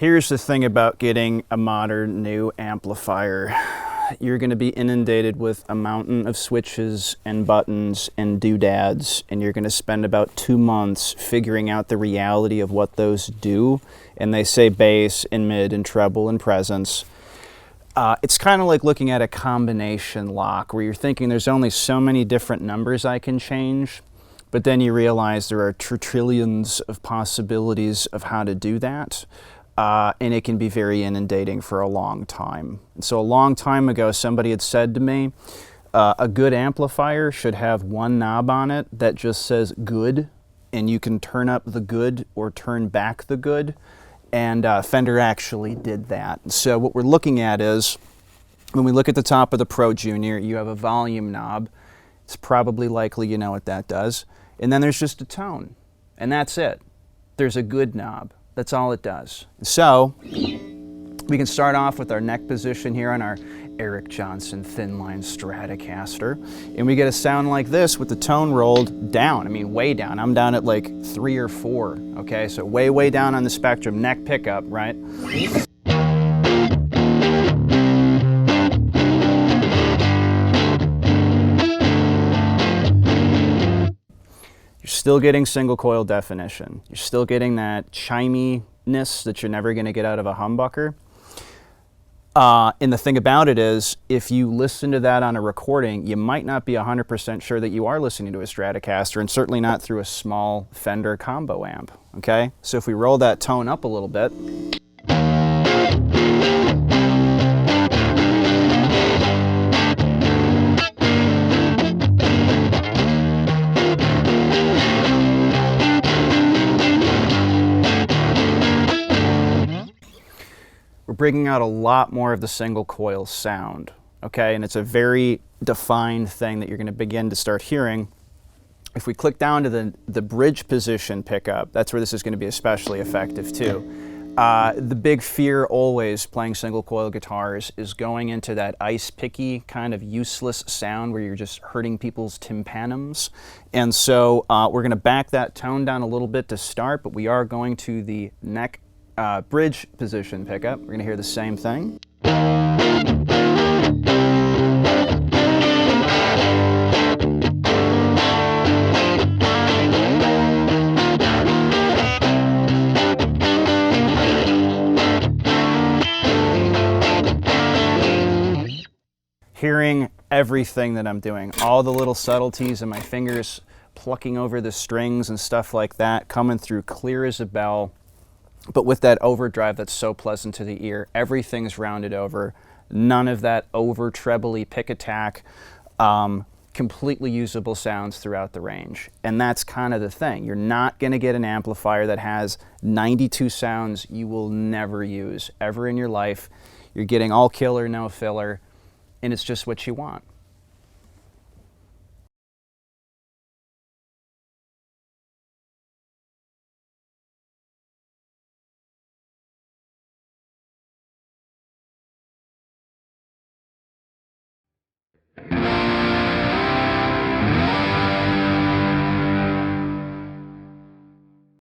Here's the thing about getting a modern new amplifier. You're going to be inundated with a mountain of switches and buttons and doodads, and you're going to spend about 2 months figuring out the reality of what those do. And they say bass and mid and treble and presence. It's kind of like looking at a combination lock where you're thinking there's only so many different numbers I can change, but then you realize there are trillions of possibilities of how to do that. And it can be very inundating for a long time. And so a long time ago, somebody had said to me, a good amplifier should have one knob on it that just says good, and you can turn up the good or turn back the good. And Fender actually did that. So what we're looking at is, when we look at the top of the Pro Junior, you have a volume knob. It's probably likely you know what that does. And then there's just a tone, and that's it. There's a good knob. That's all it does. So we can start off with our neck position here on our Eric Johnson thin line Stratocaster, and we get a sound like this with the tone rolled down. I mean, way down. I'm down at like 3 or 4. Okay, so way down on the spectrum. Neck pickup, right? You're still getting single coil definition. You're still getting that chiminess that you're never going to get out of a humbucker. And the thing about it is, if you listen to that on a recording, you might not be 100% sure that you are listening to a Stratocaster, and certainly not through a small Fender combo amp. Okay? So if we roll that tone up a little bit, we're bringing out a lot more of the single coil sound, okay? And it's a very defined thing that you're going to begin to start hearing. If we click down to the bridge position pickup, that's where this is going to be especially effective too. The big fear always playing single coil guitars is going into that ice picky kind of useless sound where you're just hurting people's tympanums. And so we're going to back that tone down a little bit to start, but we are going to the neck bridge position pickup. We're going to hear the same thing. Hearing everything that I'm doing, all the little subtleties of my fingers plucking over the strings and stuff like that, coming through clear as a bell. But with that overdrive that's so pleasant to the ear, everything's rounded over. None of that over trebly pick attack. Completely usable sounds throughout the range. And that's kind of the thing. You're not going to get an amplifier that has 92 sounds you will never use ever in your life. You're getting all killer, no filler, and it's just what you want.